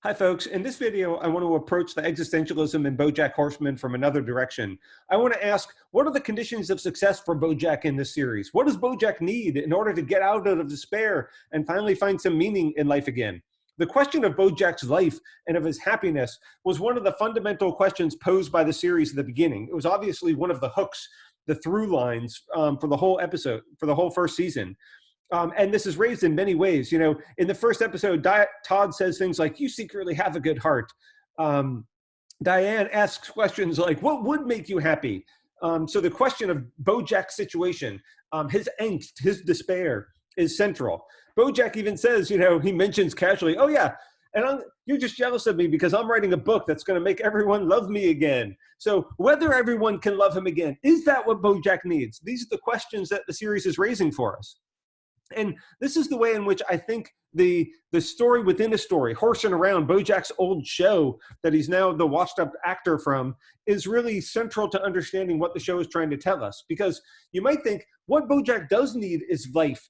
Hi, folks. In this video, I want to approach the existentialism in BoJack Horseman from another direction. I want to ask, what are the conditions of success for BoJack in this series? What does BoJack need in order to get out of despair and finally find some meaning in life again? The question of BoJack's life and of his happiness was one of the fundamental questions posed by the series at the beginning. It was obviously one of the hooks, the through lines for the whole episode, for the whole first season. And this is raised in many ways. You know, in the first episode, Todd says things like, "You secretly have a good heart." Diane asks questions like, "What would make you happy?" So the question of BoJack's situation, his angst, his despair, is central. BoJack even says, you know, he mentions casually, "Oh yeah, and you're just jealous of me because I'm writing a book that's going to make everyone love me again." So whether everyone can love him again, is that what BoJack needs? These are the questions that the series is raising for us. And this is the way in which I think the story within a story, horsing around BoJack's old show that he's now the washed up actor from, is really central to understanding what the show is trying to tell us. Because you might think what BoJack does need is life,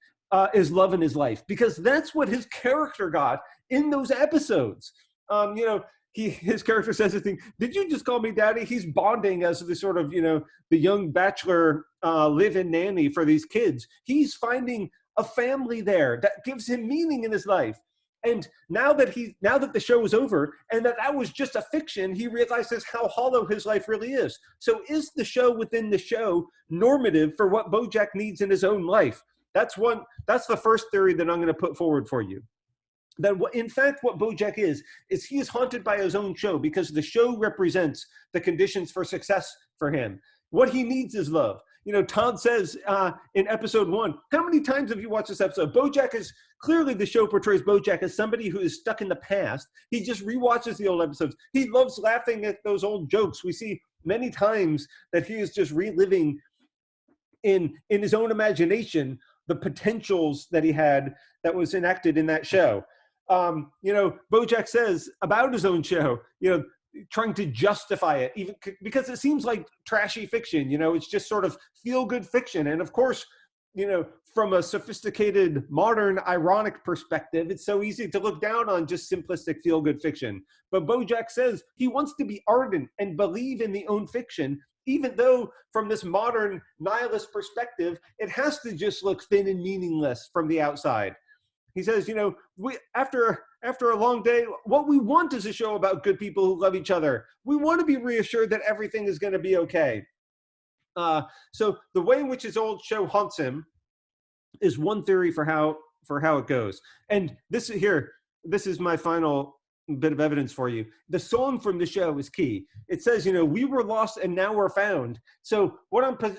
is love in his life, because that's what his character got in those episodes. You know, his character says this thing, "Did you just call me daddy?" He's bonding as the sort of, you know, the young bachelor live-in nanny for these kids. He's finding a family there that gives him meaning in his life. And now that the show is over and that was just a fiction, he realizes how hollow his life really is. So is the show within the show normative for what BoJack needs in his own life? That's the first theory that I'm going to put forward for you. That in fact what BoJack is he is haunted by his own show because the show represents the conditions for success for him. What he needs is love. You know, Todd says in episode 1, how many times have you watched this episode? BoJack is clearly, the show portrays BoJack as somebody who is stuck in the past. He just rewatches the old episodes. He loves laughing at those old jokes. We see many times that he is just reliving in his own imagination the potentials that he had that was enacted in that show. You know, BoJack says about his own show, you know, trying to justify it, even because it seems like trashy fiction. You know, it's just sort of feel-good fiction. And of course, you know, from a sophisticated, modern, ironic perspective, it's so easy to look down on just simplistic feel-good fiction. But BoJack says he wants to be ardent and believe in the own fiction, even though from this modern nihilist perspective, it has to just look thin and meaningless from the outside. He says, you know, after a long day, what we want is a show about good people who love each other. We want to be reassured that everything is going to be okay. So the way in which his old show haunts him is one theory for how it goes. And this is my final bit of evidence for you. The song from the show is key. It says, you know, we were lost and now we're found. So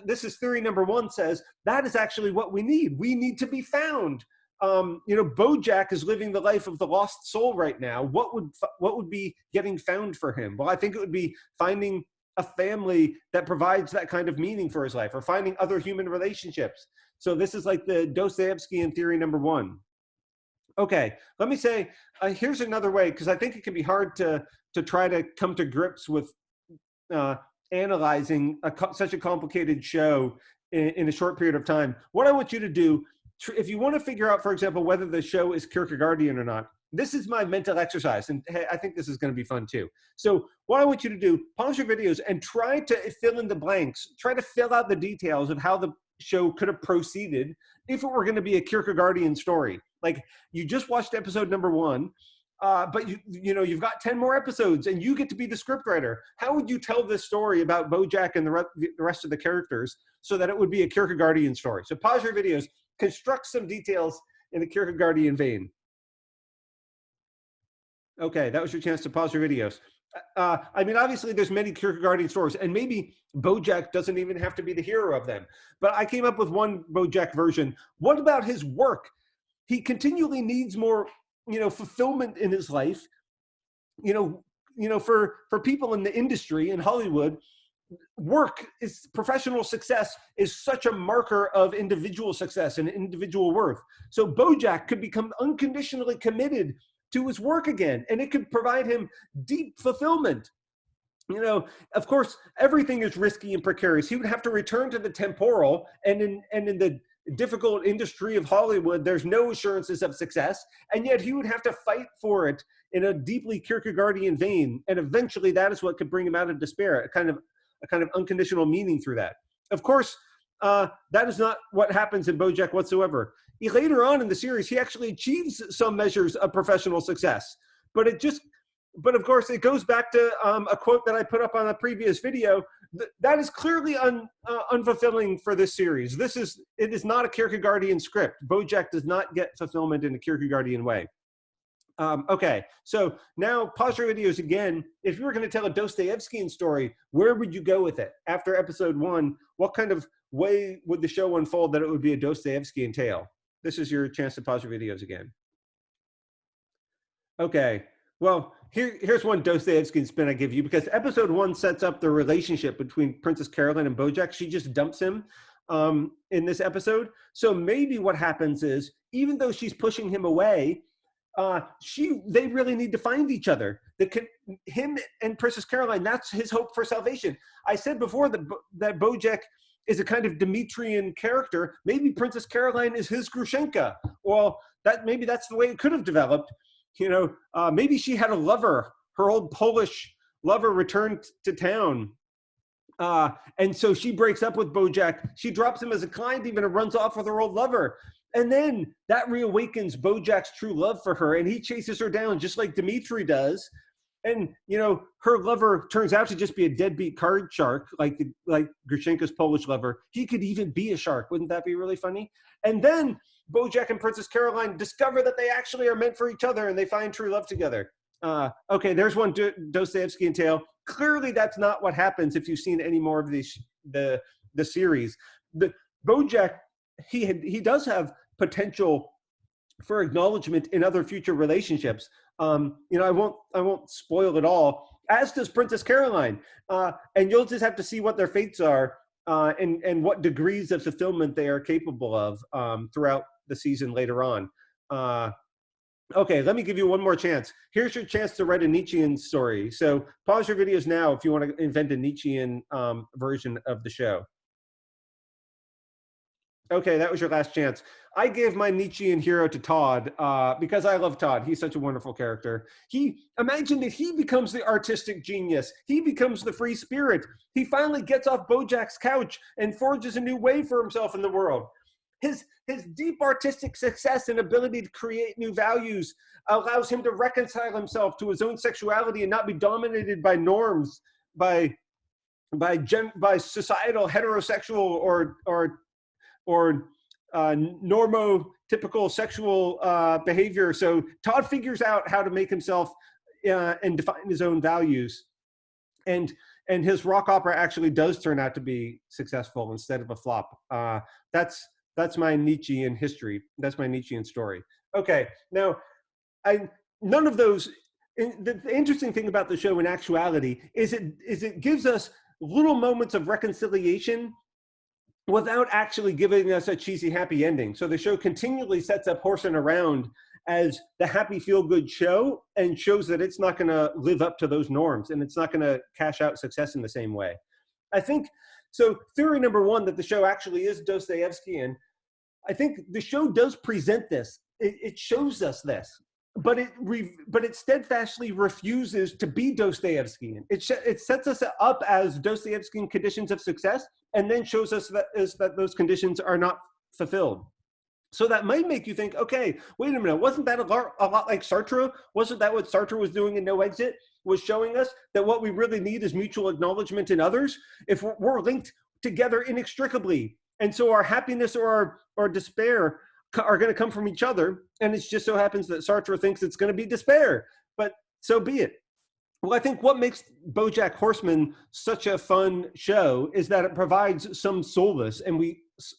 this is theory number 1, says that is actually what we need. We need to be found. You know, BoJack is living the life of the lost soul right now. What would be getting found for him? Well, I think it would be finding a family that provides that kind of meaning for his life, or finding other human relationships. So this is like the Dostoevskian theory number 1. Okay, let me say, here's another way, because I think it can be hard to try to come to grips with analyzing such a complicated show in a short period of time. What I want you to do, if you want to figure out, for example, whether the show is Kierkegaardian or not, this is my mental exercise, and hey, I think this is going to be fun too. So what I want you to do, pause your videos and try to fill in the blanks, try to fill out the details of how the show could have proceeded if it were going to be a Kierkegaardian story. Like, you just watched episode number 1, but you know, you've got 10 more episodes and you get to be the scriptwriter. How would you tell this story about BoJack and the rest of the characters so that it would be a Kierkegaardian story? So pause your videos, construct some details in a Kierkegaardian vein. Okay, that was your chance to pause your videos. I mean, obviously there's many Kierkegaardian stories, and maybe BoJack doesn't even have to be the hero of them. But I came up with one BoJack version. What about his work? He continually needs more, you know, fulfillment in his life. You know, for people in the industry in Hollywood, professional success is such a marker of individual success and individual worth. So BoJack could become unconditionally committed to his work again, and it could provide him deep fulfillment. You know, of course, everything is risky and precarious. He would have to return to the temporal, and in the difficult industry of Hollywood, there's no assurances of success, and yet he would have to fight for it in a deeply Kierkegaardian vein, and eventually that is what could bring him out of despair, a kind of unconditional meaning through that. Of course, that is not what happens in BoJack whatsoever. Later on in the series, he actually achieves some measures of professional success, but of course, it goes back to a quote that I put up on a previous video. That is clearly unfulfilling for this series. It is not a Kierkegaardian script. BoJack does not get fulfillment in a Kierkegaardian way. Okay, so now pause your videos again. If you were going to tell a Dostoevskian story, where would you go with it? After episode 1, what kind of way would the show unfold that it would be a Dostoevskian tale? This is your chance to pause your videos again. Okay, well, here's one Dostoevskian spin I give you, because episode 1 sets up the relationship between Princess Caroline and BoJack. She just dumps him in this episode. So maybe what happens is, even though she's pushing him away, they really need to find each other. Him and Princess Caroline, that's his hope for salvation. I said before that BoJack is a kind of Demetrian character. Maybe Princess Caroline is his Grushenka. Well, maybe that's the way it could have developed. Maybe she had a lover. Her old Polish lover returned to town. And so she breaks up with BoJack. She drops him as a client even and runs off with her old lover. And then that reawakens BoJack's true love for her, and he chases her down just like Dimitri does. And, her lover turns out to just be a deadbeat card shark, like Grushenka's Polish lover. He could even be a shark. Wouldn't that be really funny? And then BoJack and Princess Caroline discover that they actually are meant for each other, and they find true love together. Okay, there's one Dostoevskian tale. Clearly, that's not what happens if you've seen any more of the series. BoJack, he does have potential for acknowledgement in other future relationships. I won't spoil it all, as does Princess Caroline. And you'll just have to see what their fates are and what degrees of fulfillment they are capable of throughout the season later on. Okay, let me give you one more chance. Here's your chance to write a Nietzschean story. So pause your videos now if you want to invent a Nietzschean version of the show. Okay, that was your last chance. I gave my Nietzschean hero to Todd because I love Todd. He's such a wonderful character. Imagine that he becomes the artistic genius. He becomes the free spirit. He finally gets off BoJack's couch and forges a new way for himself in the world. His deep artistic success and ability to create new values allows him to reconcile himself to his own sexuality and not be dominated by norms, by societal heterosexual or normotypical sexual behavior. So Todd figures out how to make himself and define his own values. And his rock opera actually does turn out to be successful instead of a flop. That's my Nietzschean history. That's my Nietzschean story. Okay, now, none of those, the interesting thing about the show in actuality is it gives us little moments of reconciliation without actually giving us a cheesy happy ending. So the show continually sets up Horsing Around as the happy feel-good show and shows that it's not gonna live up to those norms and it's not gonna cash out success in the same way. I think, so theory number 1, that the show actually is Dostoevskian, I think the show does present this. It shows us this, but it steadfastly refuses to be Dostoevskian. It sets us up as Dostoevskian conditions of success, and then shows us that those conditions are not fulfilled. So that might make you think, okay, wait a minute, wasn't that a lot like Sartre? Wasn't that what Sartre was doing in No Exit? Was showing us that what we really need is mutual acknowledgement in others? If we're linked together inextricably, and so our happiness or our despair are going to come from each other, and it just so happens that Sartre thinks it's going to be despair, but so be it. Well, I think what makes BoJack Horseman such a fun show is that it provides some solace, and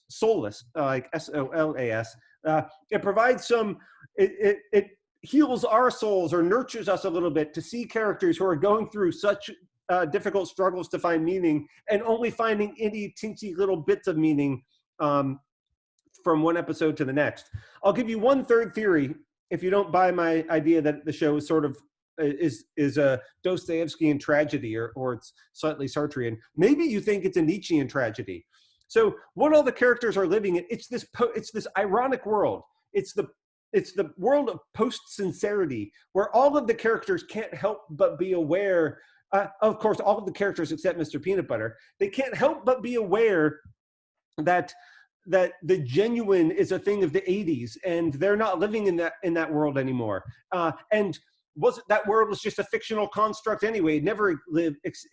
solace, like S-O-L-A-S. It provides some, it heals our souls or nurtures us a little bit to see characters who are going through such difficult struggles to find meaning and only finding any teensy little bits of meaning from one episode to the next. I'll give you one third theory if you don't buy my idea that the show is sort of is a Dostoevskian tragedy or it's slightly Sartrean. Maybe you think it's a Nietzschean tragedy. So what all the characters are living in, it's this ironic world. It's the it's the world of post-sincerity, where all of the characters can't help but be aware, of course, all of the characters except Mr. Peanut Butter, they can't help but be aware that the genuine is a thing of the 80s, and they're not living in that world anymore. And that world was just a fictional construct anyway. It never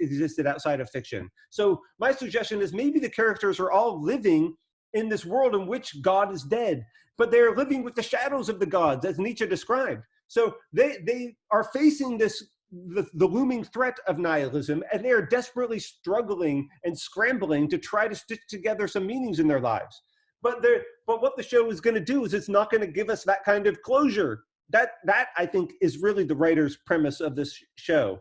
existed outside of fiction. So my suggestion is maybe the characters are all living in this world in which God is dead, but they're living with the shadows of the gods, as Nietzsche described. So they are facing the looming threat of nihilism, and they are desperately struggling and scrambling to try to stitch together some meanings in their lives. But what the show is going to do is it's not going to give us that kind of closure. That I think is really the writer's premise of this show.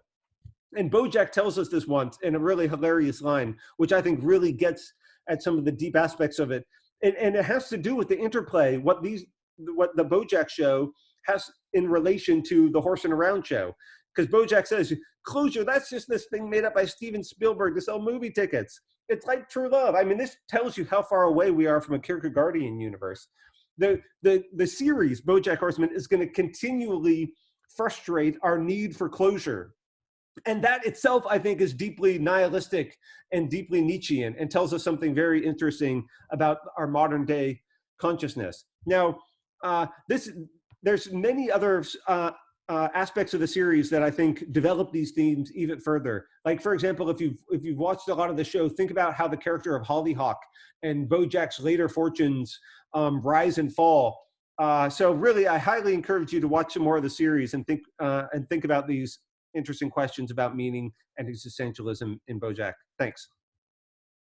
And BoJack tells us this once in a really hilarious line, which I think really gets at some of the deep aspects of it. And it has to do with the interplay, what the BoJack show has in relation to the Horse and Around show. Because BoJack says, closure, that's just this thing made up by Steven Spielberg to sell movie tickets. It's like true love. I mean, this tells you how far away we are from a Kierkegaardian universe. The series, BoJack Horseman, is going to continually frustrate our need for closure. And that itself, I think, is deeply nihilistic and deeply Nietzschean, and tells us something very interesting about our modern day consciousness. Now, there's many other aspects of the series that I think develop these themes even further. Like, for example, if you've watched a lot of the show, think about how the character of Hollyhock and BoJack's later fortunes rise and fall. So really, I highly encourage you to watch some more of the series and think about these interesting questions about meaning and existentialism in BoJack. Thanks.